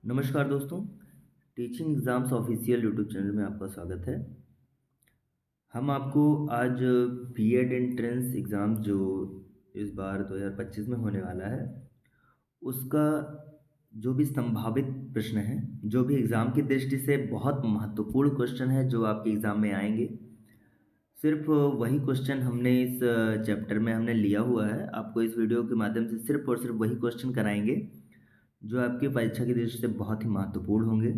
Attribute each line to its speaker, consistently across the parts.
Speaker 1: नमस्कार दोस्तों, teaching exams official YouTube channel में आपका स्वागत है। हम आपको आज बीएड एंट्रेंस एग्ज़ाम जो इस बार 2025 में होने वाला है, उसका जो भी संभावित प्रश्न हैं, जो भी एग्ज़ाम की दृष्टि से बहुत महत्वपूर्ण क्वेश्चन है जो आपके एग्ज़ाम में आएँगे, सिर्फ़ वही क्वेश्चन हमने इस चैप्टर में हमने लिया हुआ है। आपको इस वीडियो के माध्यम से सिर्फ़ और सिर्फ़ वही क्वेश्चन कराएँगे, जो आपकी परीक्षा की दृष्टि से बहुत ही महत्वपूर्ण होंगे।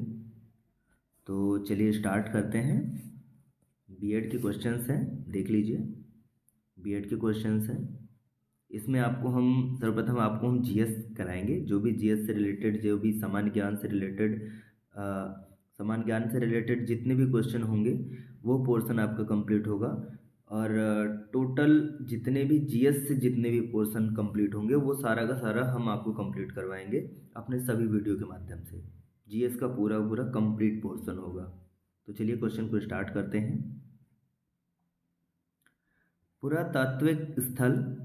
Speaker 1: तो चलिए स्टार्ट करते हैं। बीएड के क्वेश्चंस हैं, देख लीजिए। बीएड के क्वेश्चंस हैं। इसमें आपको हम सर्वप्रथम आपको हम जीएस कराएंगे। जो भी जीएस से रिलेटेड, जो भी सामान्य ज्ञान से रिलेटेड जितने भी क्वेश्चन होंगे, वो पोर्शन आपका कंप्लीट होगा। और टोटल जितने भी जीएस से जितने भी पोर्शन कंप्लीट होंगे, वो सारा का सारा हम आपको कंप्लीट करवाएंगे अपने सभी वीडियो के माध्यम से। जीएस का पूरा पूरा कंप्लीट पोर्शन होगा। तो चलिए क्वेश्चन को स्टार्ट करते हैं। पुरातात्विक स्थल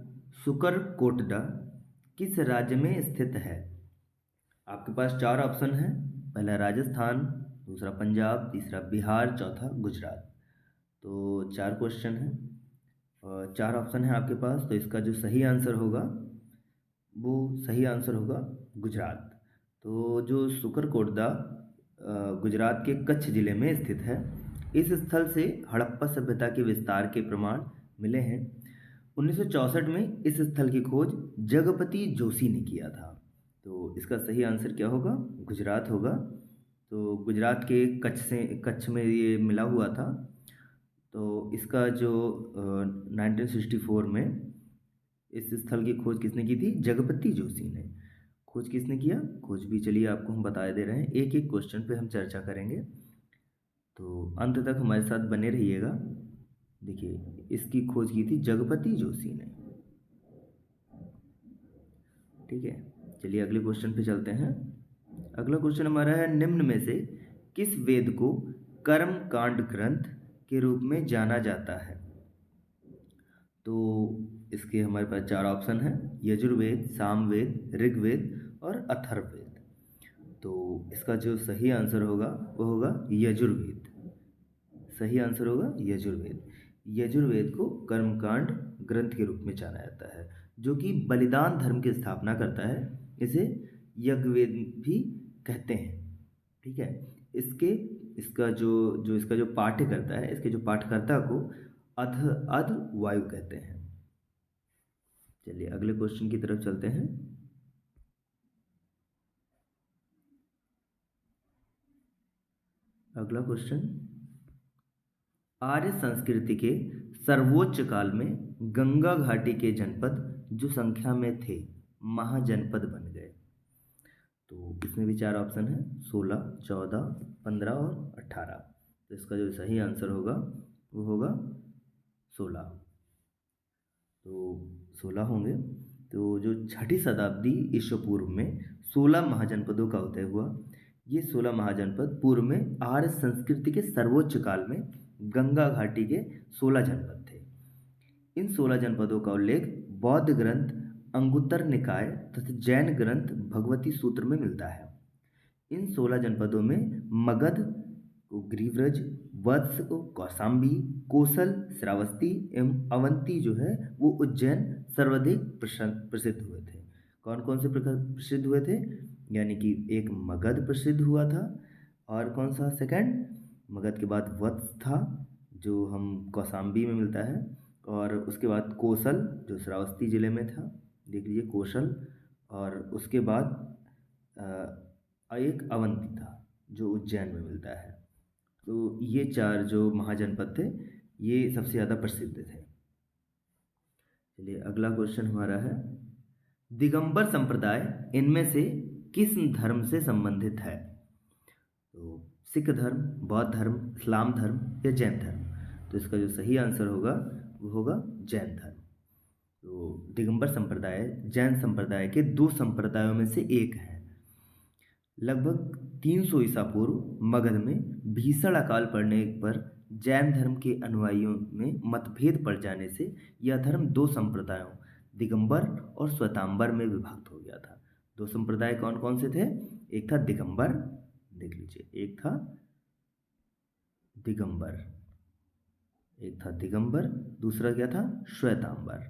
Speaker 1: सुकरकोटडा किस राज्य में स्थित है? आपके पास चार ऑप्शन हैं। पहला राजस्थान, दूसरा पंजाब, तीसरा बिहार, चौथा गुजरात। तो चार क्वेश्चन हैं और चार ऑप्शन हैं आपके पास। तो इसका जो सही आंसर होगा, वो सही आंसर होगा गुजरात। तो जो सुकरकोटदा गुजरात के कच्छ जिले में स्थित है। इस स्थल से हड़प्पा सभ्यता के विस्तार के प्रमाण मिले हैं। 1964 में इस स्थल की खोज जगपति जोशी ने किया था। तो इसका सही आंसर क्या होगा? गुजरात होगा। तो गुजरात के कच्छ में ये मिला हुआ था। तो इसका जो 1964 में इस स्थल की खोज किसने की थी? जगपति जोशी ने। खोज किसने किया? खोज भी चलिए आपको हम बता दे रहे हैं। एक एक क्वेश्चन पे हम चर्चा करेंगे, तो अंत तक हमारे साथ बने रहिएगा। देखिए, इसकी खोज की थी जगपति जोशी ने। ठीक है, चलिए अगले क्वेश्चन पे चलते हैं। अगला क्वेश्चन हमारा है, निम्न में से किस वेद को कर्म कांड ग्रंथ के रूप में जाना जाता है? तो इसके हमारे पास चार ऑप्शन हैं। यजुर्वेद, सामवेद, ऋग्वेद और अथर्ववेद। तो इसका जो सही आंसर होगा वो होगा यजुर्वेद। सही आंसर होगा यजुर्वेद। यजुर्वेद को कर्मकांड ग्रंथ के रूप में जाना जाता है, जो कि बलिदान धर्म की स्थापना करता है। इसे यज्ञवेद भी कहते हैं। ठीक है, इसके इसका जो जो इसका जो पाठ्य करता है, इसके जो पाठकर्ता को अध अध वायु कहते हैं। चलिए अगले क्वेश्चन की तरफ चलते हैं। अगला क्वेश्चन, आर्य संस्कृति के सर्वोच्च काल में गंगा घाटी के जनपद जो संख्या में थे, महाजनपद बन गए। तो इसमें भी चार ऑप्शन है, 16, 14, 15 और 18। तो इसका जो सही आंसर होगा वो होगा 16। तो 16 होंगे। तो जो छठी शताब्दी ईस्वी पूर्व में 16 महाजनपदों का उदय हुआ। ये 16 महाजनपद पूर्व में आर्य संस्कृति के सर्वोच्च काल में गंगा घाटी के 16 जनपद थे। इन 16 जनपदों का उल्लेख बौद्ध ग्रंथ अंगुत्तर निकाय तथा जैन ग्रंथ भगवती सूत्र में मिलता है। इन 16 जनपदों में मगध को गिरिव्रज, वत्स को कौशाम्बी, कोसल, श्रावस्ती एवं अवंती जो है वो उज्जैन सर्वाधिक प्रसिद्ध हुए थे। कौन कौन से प्रसिद्ध हुए थे? यानी कि एक मगध प्रसिद्ध हुआ था, और कौन सा सेकंड? मगध के बाद वत्स था, जो हम कौशाम्बी में मिलता है, और उसके बाद कोसल जो श्रावस्ती जिले में था, देख लीजिए कोसल। और उसके बाद एक अवंती था जो उज्जैन में मिलता है। तो ये चार जो महाजनपद थे, ये सबसे ज़्यादा प्रसिद्ध थे। चलिए अगला क्वेश्चन हमारा है, दिगंबर संप्रदाय इनमें से किस धर्म से संबंधित है? तो सिख धर्म, बौद्ध धर्म, इस्लाम धर्म या जैन धर्म। तो इसका जो सही आंसर होगा वो होगा जैन धर्म। तो दिगंबर संप्रदाय जैन संप्रदाय के दो संप्रदायों में से एक है। लगभग 300 ईसा पूर्व मगध में भीषण अकाल पड़ने पर जैन धर्म के अनुयायियों में मतभेद पड़ जाने से यह धर्म दो संप्रदायों दिगंबर और श्वेतांबर में विभक्त हो गया था। दो संप्रदाय कौन कौन से थे? एक था दिगंबर, देख लीजिए, एक था दिगंबर, एक था दिगंबर, दूसरा क्या था, श्वेतांबर,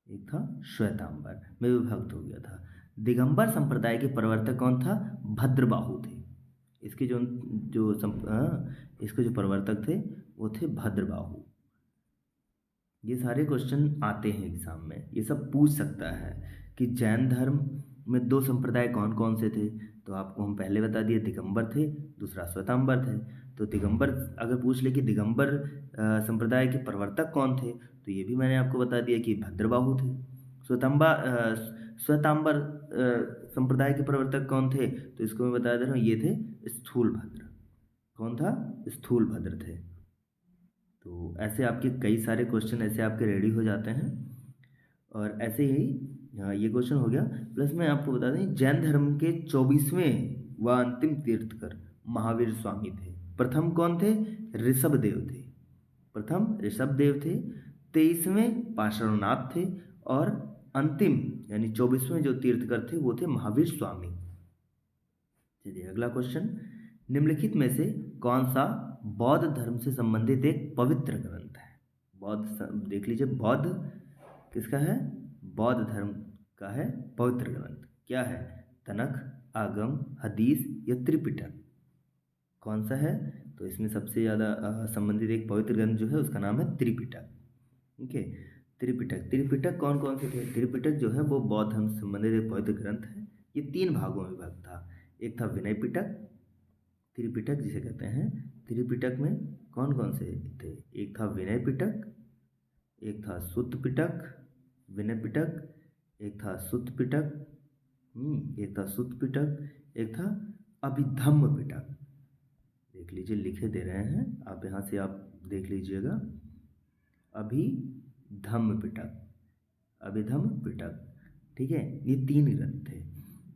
Speaker 1: एक था श्वेतांबर में विभक्त हो गया था। दिगंबर संप्रदाय के प्रवर्तक कौन था, भद्रबाहु थे। इसके जो जो इसके जो प्रवर्तक थे वो थे भद्रबाहु। ये सारे क्वेश्चन आते हैं एग्जाम में, ये सब पूछ सकता है कि जैन धर्म में दो संप्रदाय कौन कौन से थे, तो आपको हम पहले बता दिए, दिगंबर थे, दूसरा श्वेतांबर थे। तो दिगंबर अगर पूछ ले कि दिगंबर संप्रदाय के प्रवर्तक कौन थे, तो ये भी मैंने आपको बता दिया कि भद्रबाहु थे। श्वेतांबर संप्रदाय के प्रवर्तक कौन थे, तो इसको मैं बता दे रहा हूँ, ये थे स्थूलभद्र। कौन था, स्थूलभद्र थे। तो ऐसे आपके कई सारे क्वेश्चन ऐसे आपके रेडी हो जाते हैं। और ऐसे ही ये क्वेश्चन हो गया। प्लस मैं आपको बता दें, जैन धर्म के 24वें व अंतिम तीर्थकर महावीर स्वामी थे। प्रथम कौन थे, ऋषभदेव थे, प्रथम ऋषभदेव थे। 23वें पार्श्वनाथ थे और अंतिम यानी 24वें जो तीर्थकर थे वो थे महावीर स्वामी। चलिए अगला क्वेश्चन, निम्नलिखित में से कौन सा बौद्ध धर्म से संबंधित एक पवित्र ग्रंथ है। देख लीजिए, बौद्ध किसका है, बौद्ध धर्म का है पवित्र ग्रंथ, क्या है, तनख, आगम, हदीस या त्रिपिटक, कौन सा है। तो इसमें सबसे ज़्यादा संबंधित एक पवित्र ग्रंथ जो है उसका नाम है त्रिपिटक। ठीक है, त्रिपिटक कौन कौन से थे, त्रिपिटक जो है वो बौद्ध धर्म से संबंधित एक पवित्र ग्रंथ है। ये 3 भागों में विभक्त था। एक था विनय पिटक, त्रिपिटक जिसे कहते हैं। त्रिपिटक में कौन कौन से थे, एक था विनय पिटक, एक था सुत्त पिटक, विनय पिटक, एक था सुत्त पिटक, एक था सुत्त पिटक, एक था अभिधम्म पिटक। देख लीजिए, लिखे दे रहे हैं आप, यहाँ से आप देख लीजिएगा, अभिधम्म पिटक, अभिधम्म पिटक। ठीक है, ये 3 ग्रंथ थे।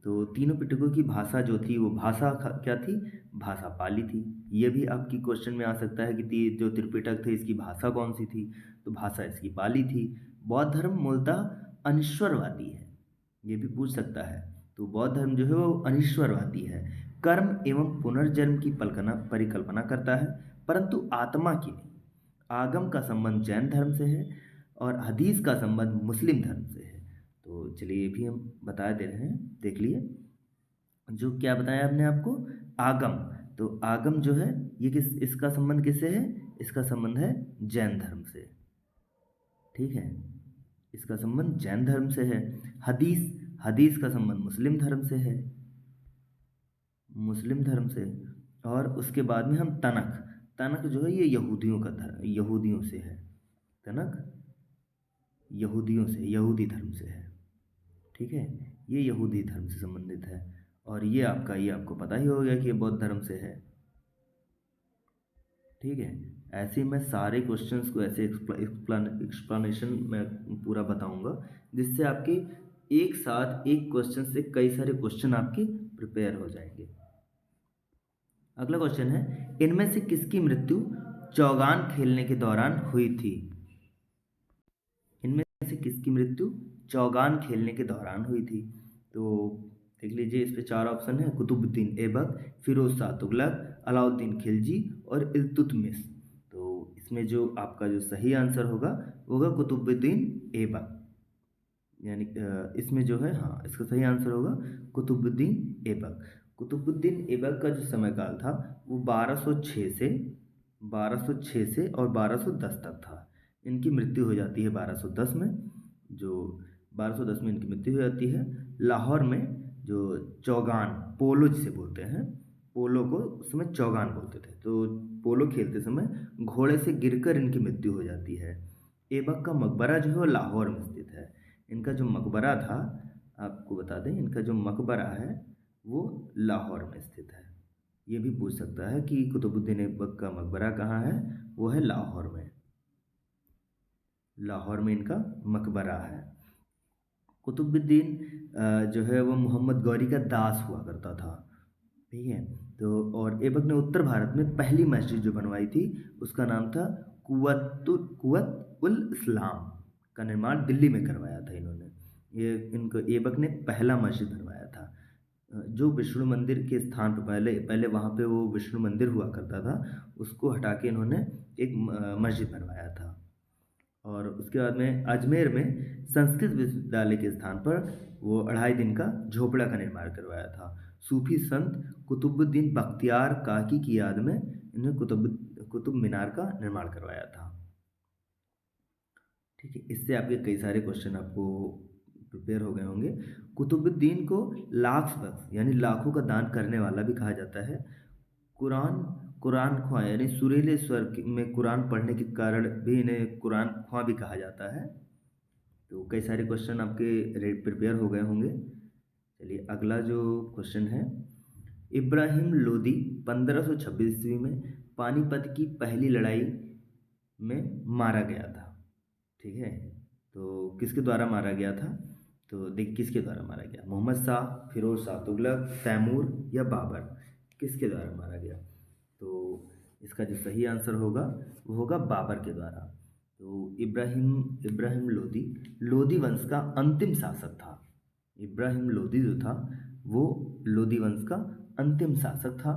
Speaker 1: तो तीनों पिटकों की भाषा जो थी वो भाषा क्या थी, भाषा पाली थी। ये भी आपकी क्वेश्चन में आ सकता है कि जो त्रिपिटक थे इसकी भाषा कौन सी थी, तो भाषा इसकी पाली थी। बौद्ध धर्म मूलतः अनिश्वरवादी है, ये भी पूछ सकता है। तो बौद्ध धर्म जो है वो अनिश्वरवादी है, कर्म एवं पुनर्जन्म की परिकल्पना करता है, परंतु आत्मा की नहीं। आगम का संबंध जैन धर्म से है और हदीस का संबंध मुस्लिम धर्म से है। तो चलिए ये भी हम बता दे रहे हैं, देख लिए। जो क्या बताया आपने आपको, आगम, तो आगम जो है ये इसका संबंध किससे है, इसका संबंध है जैन धर्म से। ठीक है, इसका संबंध जैन धर्म से है। हदीस का संबंध मुस्लिम धर्म से है, मुस्लिम धर्म से। और उसके बाद में हम तनक जो है ये यहूदियों का धर्म, यहूदियों से है। तनक यहूदियों से, यहूदी धर्म से है। ठीक है, ये यहूदी धर्म से संबंधित है। और ये आपको पता ही हो गया कि ये बौद्ध धर्म से है। ठीक है, ऐसे ही मैं सारे क्वेश्चंस को ऐसे एक्सप्लेनेशन में पूरा बताऊंगा, जिससे आपके एक साथ एक क्वेश्चन से कई सारे क्वेश्चन आपके प्रिपेयर हो जाएंगे। अगला क्वेश्चन है, इनमें से किसकी मृत्यु चौगान खेलने के दौरान हुई थी। इनमें से किसकी मृत्यु चौगान खेलने के दौरान हुई थी। तो देख लीजिए, इस पे 4 ऑप्शन है, कुतुबुद्दीन ऐबक, फिरोज शाह तुगलक, अलाउद्दीन खिलजी और इल्तुतमिश। तो इसमें जो आपका जो सही आंसर होगा वो होगा कुतुबुद्दीन ऐबक। यानी इसमें जो है, हाँ, इसका सही आंसर होगा कुतुबुद्दीन ऐबक। कुतुबुद्दीन ऐबक का जो समय काल था वो 1206 से और 1210 तक था। इनकी मृत्यु हो जाती है 1210 में, जो 1210 में इनकी मृत्यु हो जाती है। लाहौर में जो चौगान, पोलो जिसे बोलते हैं, पोलो को उस समय चौगान बोलते थे। तो पोलो खेलते समय घोड़े से गिरकर इनकी मृत्यु हो जाती है। ऐबक का मकबरा जो है वो लाहौर में स्थित है। इनका जो मकबरा था, आपको बता दें, इनका जो मकबरा है वो लाहौर में स्थित है। ये भी पूछ सकता है कि कुतुबुद्दीन ऐबक का मकबरा कहाँ है, वो है लाहौर में। लाहौर में इनका मकबरा है। कुतुबुद्दीन जो है वो मोहम्मद गौरी का दास हुआ करता था। ठीक है, तो और ऐबक ने उत्तर भारत में पहली मस्जिद जो बनवाई थी उसका नाम था कुव्वत उल इस्लाम, का निर्माण दिल्ली में करवाया था इन्होंने। ये इनको ऐबक ने पहला मस्जिद बनवाया था। जो विष्णु मंदिर के स्थान पर पहले पहले वहाँ पे वो विष्णु मंदिर हुआ करता था, उसको हटा के इन्होंने एक मस्जिद बनवाया था। और उसके बाद में अजमेर में संस्कृत विश्वविद्यालय के स्थान पर वो 2.5 दिन का झोपड़ा का निर्माण करवाया था। सूफी संत कुतुबुद्दीन बख्तियार काकी की याद में इन्हें कुतुब मीनार का निर्माण करवाया था। ठीक है, इससे आपके कई सारे क्वेश्चन आपको प्रिपेयर हो गए होंगे। कुतुबुद्दीन को लाख बख्श यानी लाखों का दान करने वाला भी कहा जाता है। कुरान कुरान ख्वां यानी सुरीले स्वर में कुरान पढ़ने के कारण भी इन्हें कुरान ख्वां भी कहा जाता है। तो कई सारे क्वेश्चन आपके प्रिपेयर हो गए होंगे। चलिए अगला जो क्वेश्चन है, इब्राहिम लोदी 1526 ईस्वी में पानीपत की पहली लड़ाई में मारा गया था। ठीक है, तो किसके द्वारा मारा गया था? तो देख किसके द्वारा मारा गया, मोहम्मद शाह, फिरोज शाह तुगलक, तैमूर या बाबर, किसके द्वारा मारा गया? तो इसका जो सही आंसर होगा वो होगा बाबर के द्वारा। तो इब्राहिम इब्राहिम लोदी लोदी वंश का अंतिम शासक था। इब्राहिम लोदी जो था वो लोदी वंश का अंतिम शासक था।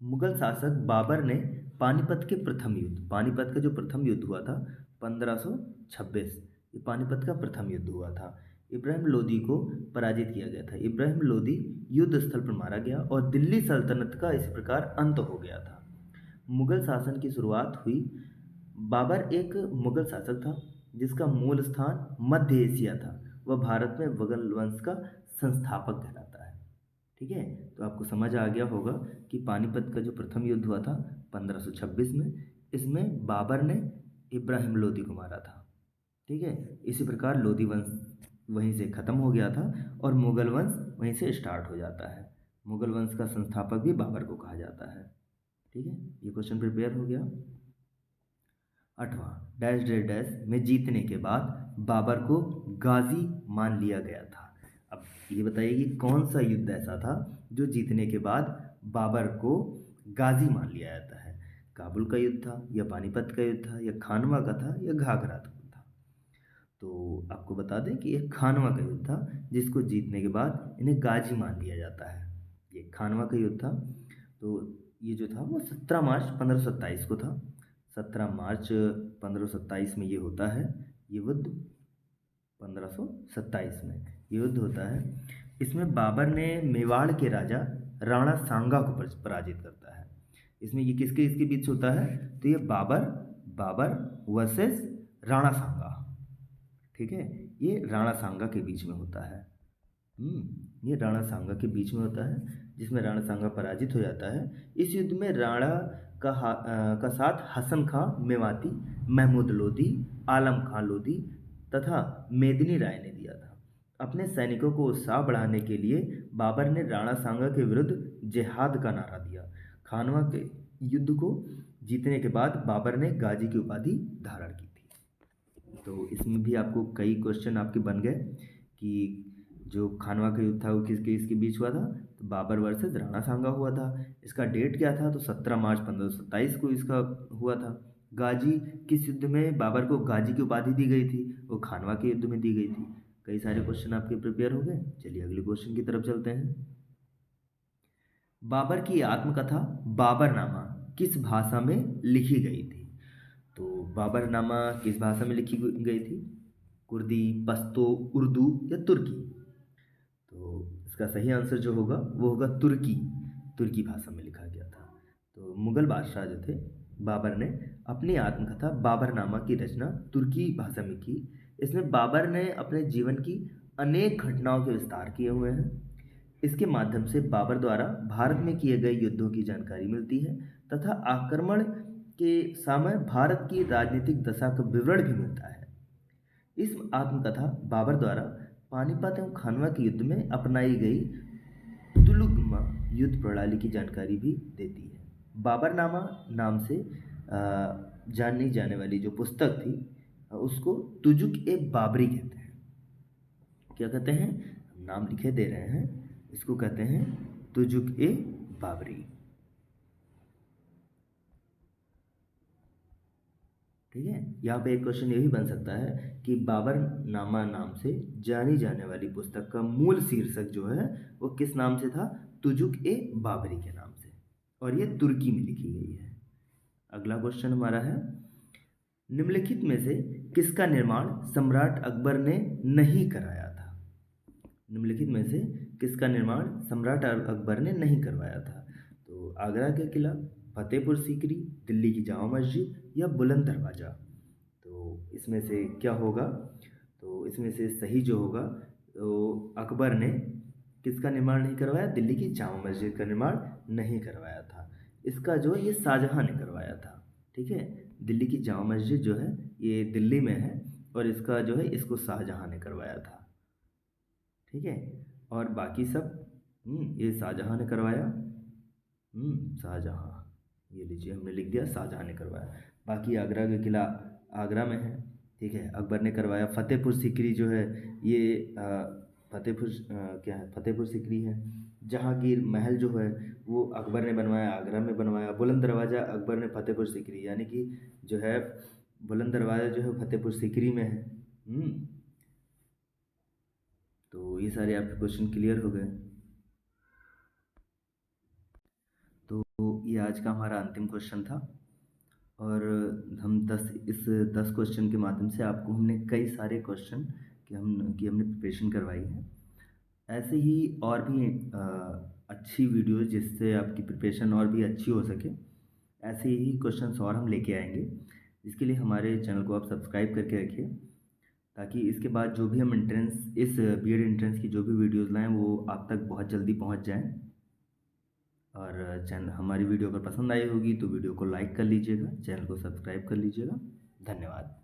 Speaker 1: मुगल शासक बाबर ने पानीपत का जो प्रथम युद्ध हुआ था 1526, ये पानीपत का प्रथम युद्ध हुआ था। इब्राहिम लोदी को पराजित किया गया था। इब्राहिम लोदी युद्ध स्थल पर मारा गया और दिल्ली सल्तनत का इस प्रकार अंत हो गया था। मुगल शासन की शुरुआत हुई। बाबर एक मुगल शासक था जिसका मूल स्थान मध्य एशिया था। वह भारत में मुगल वंश का संस्थापक कहलाता है। ठीक है, तो आपको समझ आ गया होगा कि पानीपत का जो प्रथम युद्ध हुआ था 1526 में, इसमें बाबर ने इब्राहिम लोदी को मारा था। ठीक है, इसी प्रकार लोदी वंश वहीं से खत्म हो गया था और मुगल वंश वहीं से स्टार्ट हो जाता है। मुगल वंश का संस्थापक भी बाबर को कहा जाता है। ठीक है, ये क्वेश्चन प्रिपेयर हो गया। 8वां, डैश डैश डैश में जीतने के बाद बाबर को गाजी मान लिया गया था। अब ये बताइए कि कौन सा युद्ध ऐसा था जो जीतने के बाद बाबर को गाजी मान लिया जाता है? काबुल का युद्ध था, या पानीपत का युद्ध था, या खानवा का था, या घाघरा का था? तो आपको बता दें कि ये खानवा का युद्ध था जिसको जीतने के बाद इन्हें गाजी मान लिया जाता है। ये खानवा का युद्ध था। तो ये जो था वो 17 मार्च 1527 को था। 17 मार्च 1527 में ये होता है, ये युद्ध 1527 में ये युद्ध होता है। इसमें बाबर ने मेवाड़ के राजा राणा सांगा को पराजित करता है। इसमें ये किसके इसके बीच होता है? तो ये बाबर बाबर वर्सेस राणा सांगा। ठीक है, ये राणा सांगा के बीच में होता है। ये राणा सांगा के बीच में होता है जिसमें राणा सांगा पराजित हो जाता है। इस युद्ध में राणा का साथ हसन खां मेवाती, महमूद लोदी, आलम खां लोदी तथा मेदिनी राय ने दिया था। अपने सैनिकों को उत्साह बढ़ाने के लिए बाबर ने राणा सांगा के विरुद्ध जिहाद का नारा दिया। खानवा के युद्ध को जीतने के बाद बाबर ने गाजी की उपाधि धारण की थी। तो इसमें भी आपको कई क्वेश्चन आपके बन गए कि जो खानवा का युद्ध था वो किसके बीच हुआ था? तो बाबर वर्सेस राणा सांगा हुआ था। इसका डेट क्या था? तो 17 मार्च 1527 को इसका हुआ था। गाजी किस युद्ध में बाबर को गाजी की उपाधि दी गई थी? वो खानवा के युद्ध में दी गई थी। कई सारे क्वेश्चन आपके प्रिपेयर हो गए। चलिए अगले क्वेश्चन की तरफ चलते हैं। बाबर की आत्मकथा बाबरनामा किस भाषा में लिखी गई थी? तो बाबरनामा किस भाषा में लिखी गई थी? कुर्दी, पश्तो, उर्दू या तुर्की? तो इसका सही आंसर जो होगा वो होगा तुर्की। तुर्की भाषा में लिखा गया था। तो मुगल बादशाह जो थे बाबर ने अपनी आत्मकथा बाबरनामा की रचना तुर्की भाषा में की। इसमें बाबर ने अपने जीवन की अनेक घटनाओं के विस्तार किए हुए हैं। इसके माध्यम से बाबर द्वारा भारत में किए गए युद्धों की जानकारी मिलती है तथा आक्रमण के समय भारत की राजनीतिक दशा का विवरण भी मिलता है। इस आत्मकथा बाबर द्वारा पानीपत एवं खानवा के युद्ध में अपनाई गई तुलुगमा युद्ध प्रणाली की जानकारी भी देती है। बाबरनामा नाम से जानी जाने वाली जो पुस्तक थी उसको तुजुक ए बाबरी कहते हैं। क्या कहते हैं? नाम लिखे दे रहे हैं, इसको कहते हैं तुजुक ए बाबरी। ठीक। ठीक है। यहाँ पे एक क्वेश्चन ये भी बन सकता है कि बाबरनामा नाम से जानी जाने वाली पुस्तक का मूल शीर्षक जो है वो किस नाम से था? तुजुक ए बाबरी के नाम से, और ये तुर्की में लिखी गई है। अगला क्वेश्चन हमारा है, निम्नलिखित में से किसका निर्माण सम्राट अकबर ने नहीं कराया था? निम्नलिखित में से किसका निर्माण सम्राट अकबर ने नहीं करवाया था? तो आगरा का किला, फतेहपुर सीकरी, दिल्ली की जामा मस्जिद या बुलंद दरवाज़ा। तो इसमें से क्या होगा? तो इसमें से सही जो होगा, तो अकबर ने किसका निर्माण नहीं करवाया? दिल्ली की जामा मस्जिद का निर्माण नहीं करवाया था। इसका जो है ये शाहजहाँ ने करवाया था। ठीक है, दिल्ली की जामा मस्जिद जो है ये दिल्ली में है, और इसका जो है इसको शाहजहाँ ने करवाया था। ठीक है, और बाकी सब ये शाहजहाँ ने करवाया। शाहजहाँ, ये लीजिए हमने लिख दिया शाहजहाँ ने करवाया। बाकी आगरा का किला आगरा में है। ठीक है, अकबर ने करवाया। फतेहपुर सीकरी जो है ये क्या है, फतेहपुर सीकरी है। जहांगीर महल जो है वो अकबर ने बनवाया, आगरा में बनवाया। बुलंद दरवाज़ा अकबर ने फतेहपुर सीकरी, यानी कि जो है बुलंद दरवाज़ा जो है फतेहपुर सीकरी में है। तो ये सारे आपके क्वेश्चन क्लियर हो गए। तो ये आज का हमारा अंतिम क्वेश्चन था, और हम 10 क्वेश्चन के माध्यम से आपको हमने कई सारे क्वेश्चन हमने प्रिपरेशन करवाई है। ऐसे ही और भी अच्छी वीडियो जिससे आपकी प्रिपरेशन और भी अच्छी हो सके, ऐसे ही क्वेश्चंस और हम लेके आएंगे। इसके लिए हमारे चैनल को आप सब्सक्राइब करके रखिए, ताकि इसके बाद जो भी हम इस बीएड एंट्रेंस की जो भी वीडियोज़ लाएँ वो आप तक बहुत जल्दी पहुँच जाएँ। और चैनल हमारी वीडियो अगर पसंद आई होगी तो वीडियो को लाइक कर लीजिएगा, चैनल को सब्सक्राइब कर लीजिएगा। धन्यवाद।